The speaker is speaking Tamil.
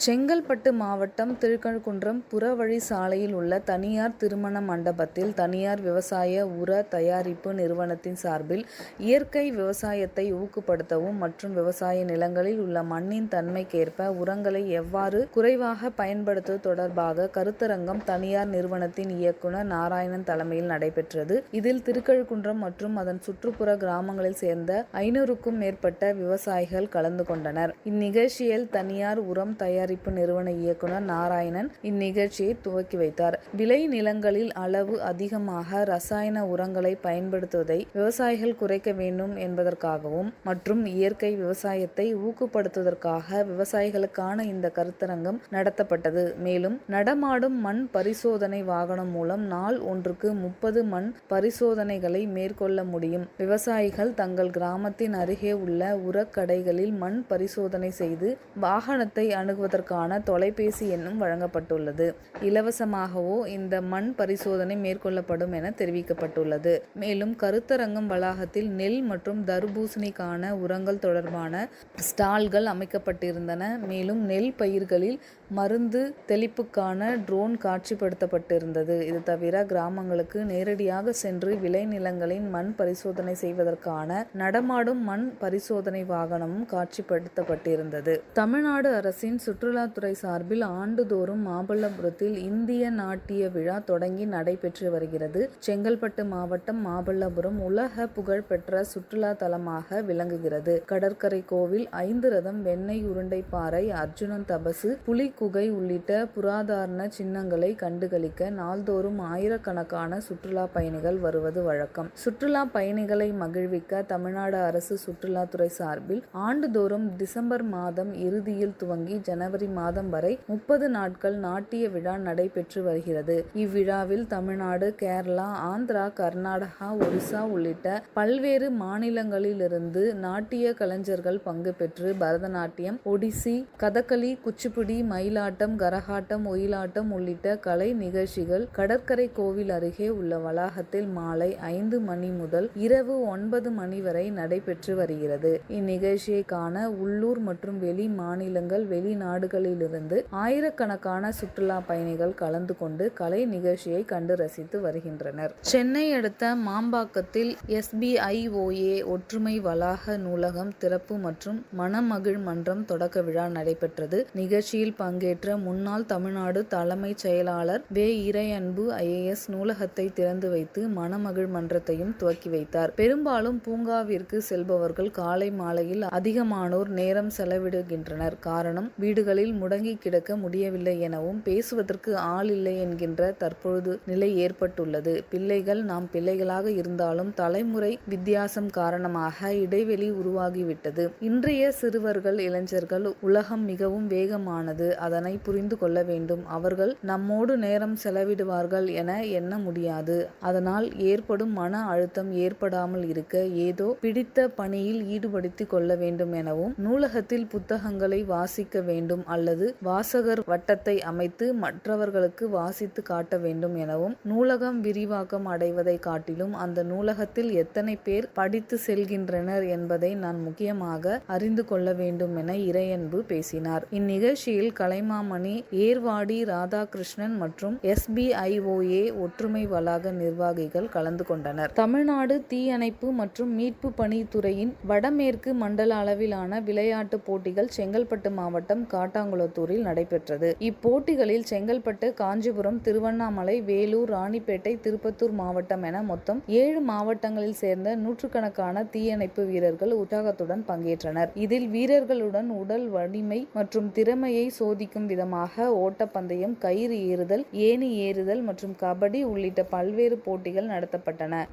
செங்கல்பட்டு மாவட்டம் திருக்கழுக்குன்றம் புறவழி சாலையில் உள்ள தனியார் திருமண மண்டபத்தில் தனியார் விவசாய உர தயாரிப்பு நிறுவனத்தின் சார்பில் இயற்கை விவசாயத்தை ஊக்கப்படுத்தவும் மற்றும் விவசாய நிலங்களில் உள்ள மண்ணின் தன்மைக்கேற்ப உரங்களை எவ்வாறு குறைவாக பயன்படுத்துவது தொடர்பாக கருத்தரங்கம் தனியார் நிறுவனத்தின் இயக்குனர் நாராயணன் தலைமையில் நடைபெற்றது. இதில் திருக்கழுக்குன்றம் மற்றும் அதன் சுற்றுப்புற கிராமங்களில் சேர்ந்த 500க்கும் மேற்பட்ட விவசாயிகள் கலந்து கொண்டனர். இந்நிகழ்ச்சியில் தனியார் உரம் தயாரிப்பு நிறுவன இயக்குனர் நாராயணன் இந்நிகழ்ச்சியை துவக்கி வைத்தார். விளை நிலங்களில் அளவு அதிகமாக ரசாயன உரங்களை பயன்படுத்துவதை விவசாயிகள் குறைக்க வேண்டும் என்பதற்காகவும் மற்றும் இயற்கை விவசாயத்தை ஊக்கப்படுத்துவதற்காக விவசாயிகளுக்கான இந்த கருத்தரங்கம் நடத்தப்பட்டது. மேலும் நடமாடும் மண் பரிசோதனை வாகனம் மூலம் நாள் ஒன்றுக்கு 30 மண் பரிசோதனைகளை மேற்கொள்ள முடியும். விவசாயிகள் தங்கள் கிராமத்தின் அருகே உள்ள உரக்கடைகளில் மண் பரிசோதனை செய்து வாகனத்தை அணுகுவதற்கான தொலைபேசி எண்ணும் வழங்கப்பட்டுள்ளது. இலவசமாகவோ இந்த மண் பரிசோதனை மேற்கொள்ளப்படும் என தெரிவிக்கப்பட்டுள்ளது. மேலும் கருத்தரங்கம் வளாகத்தில் நெல் மற்றும் தர்பூசணிக்கான உரங்கள் தொடர்பான ஸ்டால்கள் அமைக்கப்பட்டிருந்தன. மேலும் நெல் பயிர்களில் மருந்து தெளிப்புக்கான ட்ரோன் காட்சிப்படுத்தப்பட்டிருந்தது. இது தவிர கிராமங்களுக்கு நேரடியாக சென்று விளைநிலங்களின் மண் பரிசோதனை செய்வதற்கான நடமாடும் மண் பரிசோதனை வாகனமும் காட்சிப்படுத்தப்பட்டிருந்தது. தமிழ்நாடு அரசின் சுற்றுலாத்துறை சார்பில் ஆண்டுதோறும் மாமல்லபுரத்தில் இந்திய நாட்டிய விழா தொடங்கி நடைபெற்று வருகிறது. செங்கல்பட்டு மாவட்டம் மாமல்லபுரம் உலக புகழ்பெற்ற சுற்றுலா தலமாக விளங்குகிறது. கடற்கரை கோவில், 5 ரதம், வெண்ணெய் உருண்டை பாறை, அர்ஜுனன் தபசு, புலி குகை உள்ளிட்ட புராதன சின்னங்களை கண்டுகளிக்க நாள்தோறும் ஆயிரக்கணக்கான சுற்றுலா பயணிகள் வருவது வழக்கம். சுற்றுலா பயணிகளை மகிழ்விக்க தமிழ்நாடு அரசு சுற்றுலாத்துறை சார்பில் ஆண்டுதோறும் டிசம்பர் மாதம் இறுதியில் துவங்கி ஜனவரி மாதம் வரை 30 நாட்கள் நாட்டிய விழா நடைபெற்று வருகிறது. இவ்விழாவில் தமிழ்நாடு, கேரளா, ஆந்திரா, கர்நாடகா, ஒரிசா உள்ளிட்ட பல்வேறு மாநிலங்களிலிருந்து நாட்டிய கலைஞர்கள் பங்கு பெற்று பரதநாட்டியம், ஒடிசி, கதகளி, குச்சிப்புடி, மயிலாட்டம், கரகாட்டம், ஒயிலாட்டம் உள்ளிட்ட கலை நிகழ்ச்சிகள் கடற்கரை கோவில் அருகே உள்ள வளாகத்தில் மாலை 5 மணி முதல் இரவு 9 மணி வரை நடைபெற்று வருகிறது. இந்நிகழ்ச்சியை காண உள்ளூர் மற்றும் வெளி மாநிலங்கள், வெளிநாடுகளிலிருந்து ஆயிரக்கணக்கான சுற்றுலா பயணிகள் கலந்து கொண்டு கலை நிகழ்ச்சியை கண்டு ரசித்து வருகின்றனர். சென்னை அடுத்த மாம்பாக்கத்தில் SBIOA ஒற்றுமை வளாக நூலகம் திறப்பு மற்றும் மணமகிழ் மன்றம் தொடக்க விழா நடைபெற்றது. நிகழ்ச்சியில் பங்கேற்ற முன்னாள் தமிழ்நாடு தலைமைச் செயலாளர் வே. இறையன்பு IAS நூலகத்தை திறந்து வைத்து மணமகிழ் மன்றத்தையும் துவக்கி வைத்தார். பெரும்பாலும் பூங்காவிற்கு செல்பவர்கள் காலை மாலையில் அதிகமானோர் நேரம் செலவிடுகின்றனர். காரணம், வீடுகளில் முடங்கி கிடக்க முடியவில்லை எனவும் பேசுவதற்கு ஆள் இல்லை என்கின்ற தற்பொழுது நிலை ஏற்பட்டுள்ளது. பிள்ளைகள் நாம் பிள்ளைகளாக இருந்தாலும் தலைமுறை வித்தியாசம் காரணமாக இடைவெளி உருவாகிவிட்டது. இன்றைய சிறுவர்கள், இளைஞர்கள் உலகம் மிகவும் வேகமானது. அதனை புரிந்து கொள்ள வேண்டும். அவர்கள் நம்மோடு நேரம் செலவிடுவார்கள் என எண்ண முடியாது. அதனால் ஏற்படும் மன அழுத்தம் ஏற்படாமல் இருக்க ஏதோ பிடித்த பணியில் ஈடுபடுத்திக் கொள்ள வேண்டும் எனவும், நூலகத்தில் புத்தகங்களை வாசிக்க வேண்டும் அல்லது வாசகர் வட்டத்தை அமைத்து மற்றவர்களுக்கு வாசித்து காட்ட வேண்டும் எனவும், நூலகம் விரிவாக்கம் அடைவதை காட்டிலும் அந்த நூலகத்தில் எத்தனை பேர் படித்து செல்கின்றனர் என்பதை நான் முக்கியமாக அறிந்து கொள்ள வேண்டும் என இறையன்பு பேசினார். இந்நிகழ்ச்சியில் கலைமாமணி, ஏர்வாடி ராதாகிருஷ்ணன் மற்றும் SBIOA ஒற்றுமை வளாக நிர்வாகிகள் கலந்து கொண்டனர். தமிழ்நாடு தீயணைப்பு மற்றும் மீட்பு பணித்துறையின் வடமேற்கு மண்டல அளவிலான விளையாட்டு போட்டிகள் செங்கல்பட்டு மாவட்டம் காட்டாங்குளத்தூரில் நடைபெற்றது. இப்போட்டிகளில் செங்கல்பட்டு, காஞ்சிபுரம், திருவண்ணாமலை, வேலூர், ராணிப்பேட்டை, திருப்பத்தூர் மாவட்டம் என மொத்தம் 7 மாவட்டங்களில் சேர்ந்த நூற்றுக்கணக்கான தீயணைப்பு வீரர்கள் உற்சாகத்துடன் பங்கேற்றனர். இதில் வீரர்களுடன் உடல் வலிமை மற்றும் திறமையை சோதிக்கும் விதமாக ஓட்டப்பந்தயம், கயிறு ஏறுதல், ஏணி ஏறுதல் மற்றும் கபடி உள்ளிட்ட பல்வேறு போட்டிகள் நடத்தப்பட்டன.